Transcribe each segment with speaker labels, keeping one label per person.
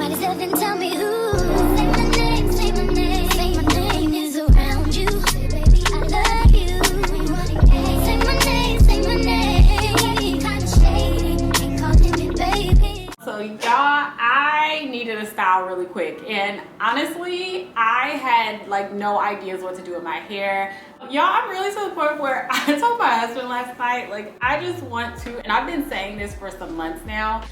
Speaker 1: 97, tell me who. Say my name, say my name. Say my name is around you. Say, baby, I love you. Say my name, say my name. Kinda shady, ain't calling me baby.
Speaker 2: So y'all, I needed a style really quick, and honestly I had like no ideas what to do with my hair. Y'all, I'm really to the point where I told my husband last night, like, I just want to, and I've been saying this for some months now,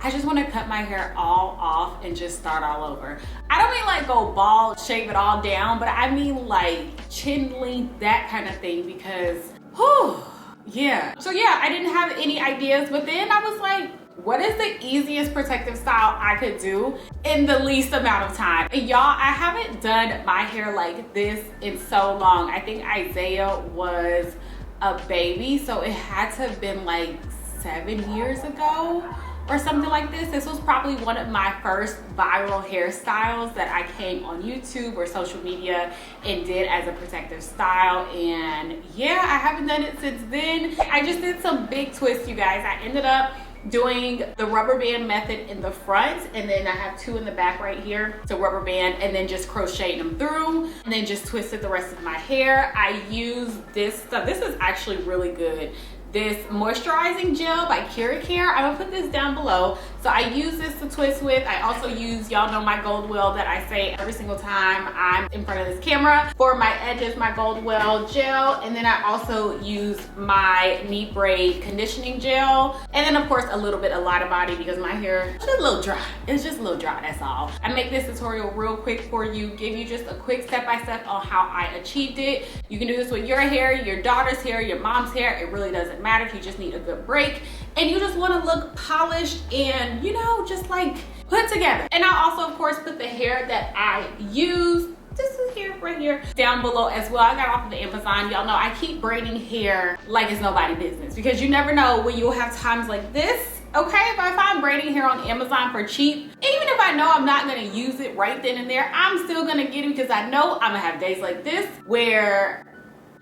Speaker 2: I just want to cut my hair all off and just start all over. I don't mean like go bald, shave it all down, but I mean like chin length, that kind of thing, because whew, yeah. So yeah, I didn't have any ideas, but then I was like, what is the easiest protective style I could do in the least amount of time? And y'all, I haven't done my hair like this in so long. I think Isaiah was a baby, so it had to have been like 7 years ago or something like this. This was probably one of my first viral hairstyles that I came on YouTube or social media and did as a protective style. And yeah, I haven't done it since then. I just did some big twists, you guys. I ended up doing the rubber band method in the front, and then I have two in the back right here to rubber band, and then just crocheting them through, and then just twisted the rest of my hair. I use this stuff. This is actually really good. This moisturizing gel by KearCare. I'm gonna put this down below. So I use this to twist with. I also use, y'all know my gold well that I say every single time I'm in front of this camera. For my edges, my gold well gel. And then I also use my knee braid conditioning gel. And then of course a little bit of Light of Body because my hair is just a little dry. It's just a little dry, that's all. I make this tutorial real quick for you, give you just a quick step-by-step on how I achieved it. You can do this with your hair, your daughter's hair, your mom's hair. It really doesn't matter if you just need a good break and you just want to look polished and, you know, just like put together. And I also of course put the hair that I use, this is here right here, down below as well. I got off of the Amazon. Y'all know I keep braiding hair like it's nobody's business because you never know when you'll have times like this. Okay, if I find braiding hair on Amazon for cheap, even if I know I'm not gonna use it right then and there, I'm still gonna get it because I know I'm gonna have days like this where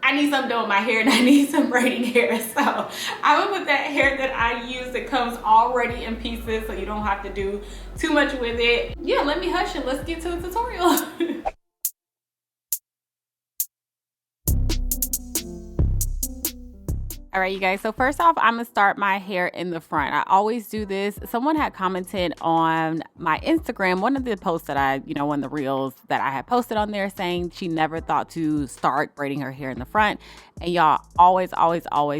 Speaker 2: I need something done with my hair and I need some braiding hair. So I'm gonna put that hair that I use that comes already in pieces so you don't have to do too much with it. Yeah, let me hush and let's get to the tutorial. All right, you guys, so first off, I'm gonna start my hair in the front. I always do this. Someone had commented on my Instagram, one of the posts that I, one of the reels that I had posted on there saying she never thought to start braiding her hair in the front. And y'all, always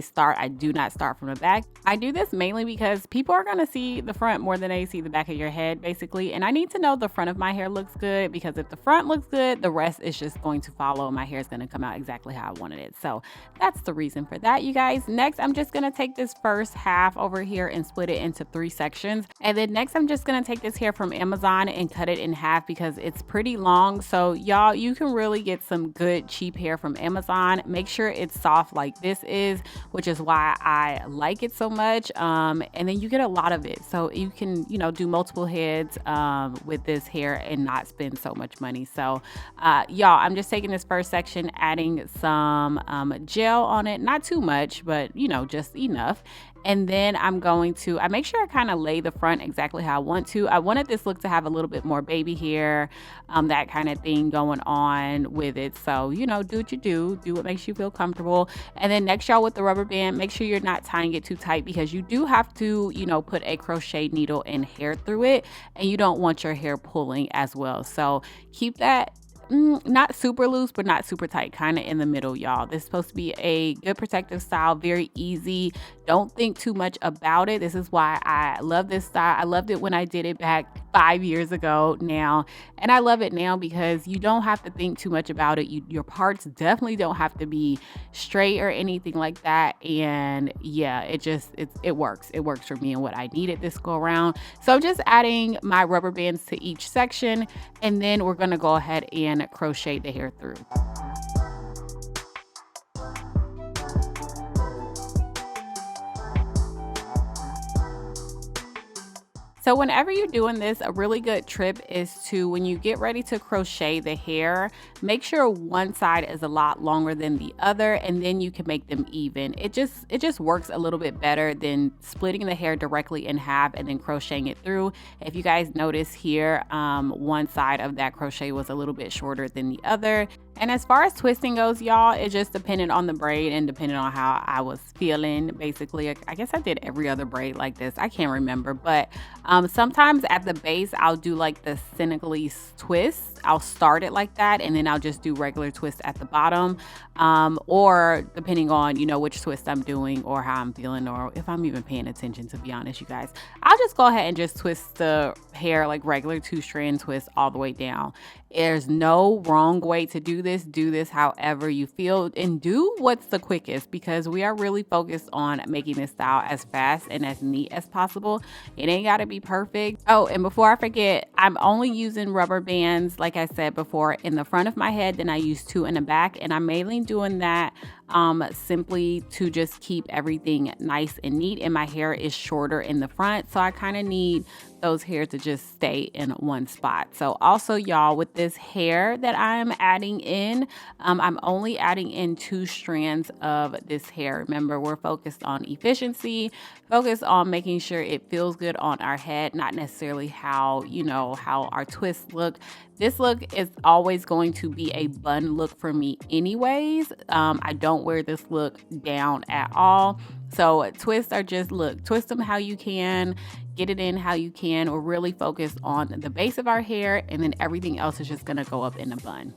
Speaker 2: start. I do not start from the back. I do this mainly because people are gonna see the front more than they see the back of your head, basically. And I need to know the front of my hair looks good because if the front looks good, the rest is just going to follow. My hair is gonna come out exactly how I wanted it. So that's the reason for that, you guys. Next, I'm just gonna take this first half over here and split it into 3 sections. And then next, I'm just gonna take this hair from Amazon and cut it in half because it's pretty long. So y'all, you can really get some good cheap hair from Amazon. Make sure it's soft like this is, which is why I like it so much. And then you get a lot of it. So you can, do multiple heads with this hair and not spend so much money. So y'all, I'm just taking this first section, adding some gel on it, not too much, but just enough. And then I make sure I kind of lay the front exactly how I want to. I wanted this look to have a little bit more baby hair, that kind of thing going on with it. So, do what you do what makes you feel comfortable. And then next, y'all, with the rubber band, make sure you're not tying it too tight because you do have to, put a crochet needle and hair through it, and you don't want your hair pulling as well. So keep that not super loose, but not super tight, kind of in the middle, y'all. This is supposed to be a good protective style, very easy. Don't think too much about it. This is why I love this style. I loved it when I did it back 5 years ago now, and I love it now because you don't have to think too much about it. Your parts definitely don't have to be straight or anything like that. And yeah, it works. It works for me and what I needed this go around. So I'm just adding my rubber bands to each section, and then we're gonna go ahead and crochet the hair through. So whenever you're doing this, a really good tip is to, when you get ready to crochet the hair, make sure one side is a lot longer than the other, and then you can make them even. It just works a little bit better than splitting the hair directly in half and then crocheting it through. If you guys notice here, one side of that crochet was a little bit shorter than the other. And as far as twisting goes, y'all, it just depended on the braid and depended on how I was feeling. Basically, I guess I did every other braid like this. I can't remember, but sometimes at the base, I'll do like the Senegalese twist. I'll start it like that, and then I'll just do regular twists at the bottom, or depending on, you know, which twist I'm doing or how I'm feeling, or if I'm even paying attention, to be honest, you guys. I'll just go ahead and just twist the hair like regular 2-strand twist all the way down. There's no wrong way to do this. Do this however you feel, and do what's the quickest, because we are really focused on making this style as fast and as neat as possible. It ain't got to be perfect. Oh, and before I forget, I'm only using rubber bands, like I said before, in the front of my head. Then I use 2 in the back, and I'm mainly doing that simply to just keep everything nice and neat. And my hair is shorter in the front, so I kind of need those hairs to just stay in one spot. So also, y'all, with this hair that I'm adding in, I'm only adding in 2 strands of this hair. Remember, we're focused on efficiency, focused on making sure it feels good on our head, not necessarily how, you know, how our twists look. This look is always going to be a bun look for me anyways. I don't wear this look down at all. So twists are just, look, twist them how you can, get it in how you can. We're really focused on the base of our hair, and then everything else is just gonna go up in a bun.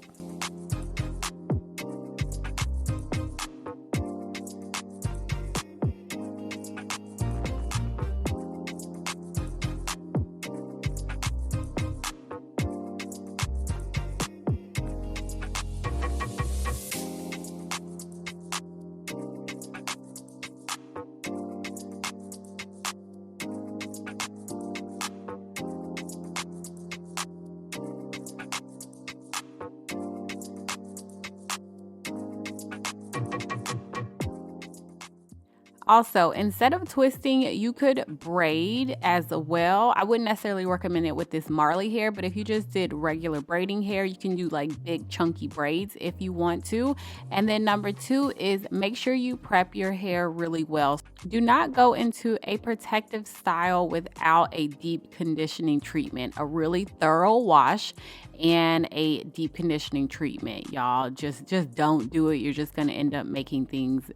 Speaker 2: Also, instead of twisting, you could braid as well. I wouldn't necessarily recommend it with this Marley hair, but if you just did regular braiding hair, you can do like big chunky braids if you want to. And then number 2 is make sure you prep your hair really well. Do not go into a protective style without a deep conditioning treatment. A really thorough wash and a deep conditioning treatment, y'all. Just don't do it. You're just going to end up making things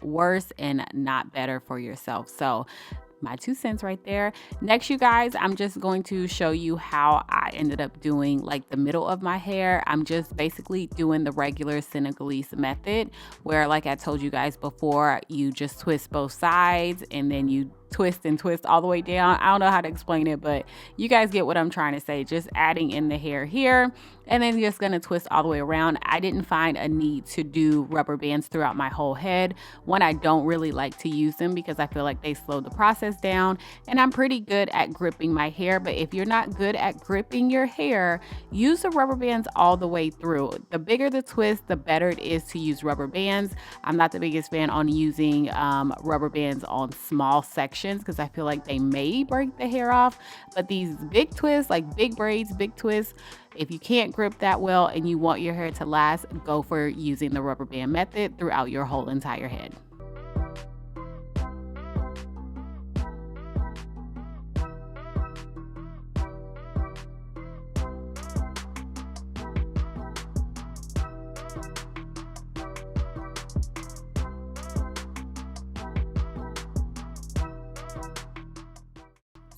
Speaker 2: worse and not better for yourself. So my 2 cents right there. Next, you guys, I'm just going to show you how I ended up doing like the middle of my hair. I'm just basically doing the regular Senegalese method, where, like I told you guys before, you just twist both sides and then you twist and twist all the way down. I don't know how to explain it, but you guys get what I'm trying to say. Just adding in the hair here, and then just gonna twist all the way around. I didn't find a need to do rubber bands throughout my whole head. One, I don't really like to use them because I feel like they slow the process down, and I'm pretty good at gripping my hair. But if you're not good at gripping your hair, use the rubber bands all the way through. The bigger the twist, the better it is to use rubber bands. I'm not the biggest fan on using rubber bands on small sections, because I feel like they may break the hair off. But these big twists, like big braids, big twists, if you can't grip that well and you want your hair to last, go for using the rubber band method throughout your whole entire head.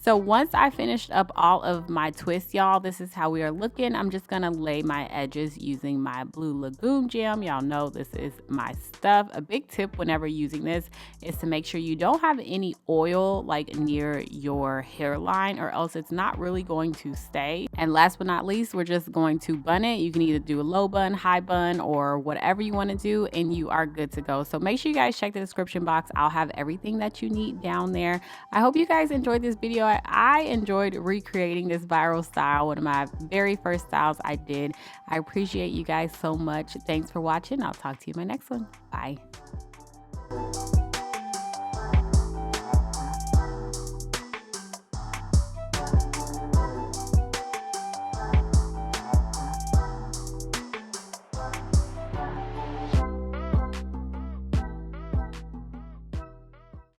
Speaker 2: So once I finished up all of my twists, y'all, this is how we are looking. I'm just gonna lay my edges using my Blue Lagoon Gem. Y'all know this is my stuff. A big tip whenever using this is to make sure you don't have any oil like near your hairline, or else it's not really going to stay. And last but not least, we're just going to bun it. You can either do a low bun, high bun, or whatever you want to do, and you are good to go. So make sure you guys check the description box. I'll have everything that you need down there. I hope you guys enjoyed this video. I enjoyed recreating this viral style, one of my very first styles I did. I appreciate you guys so much. Thanks for watching. I'll talk to you in my next one. Bye.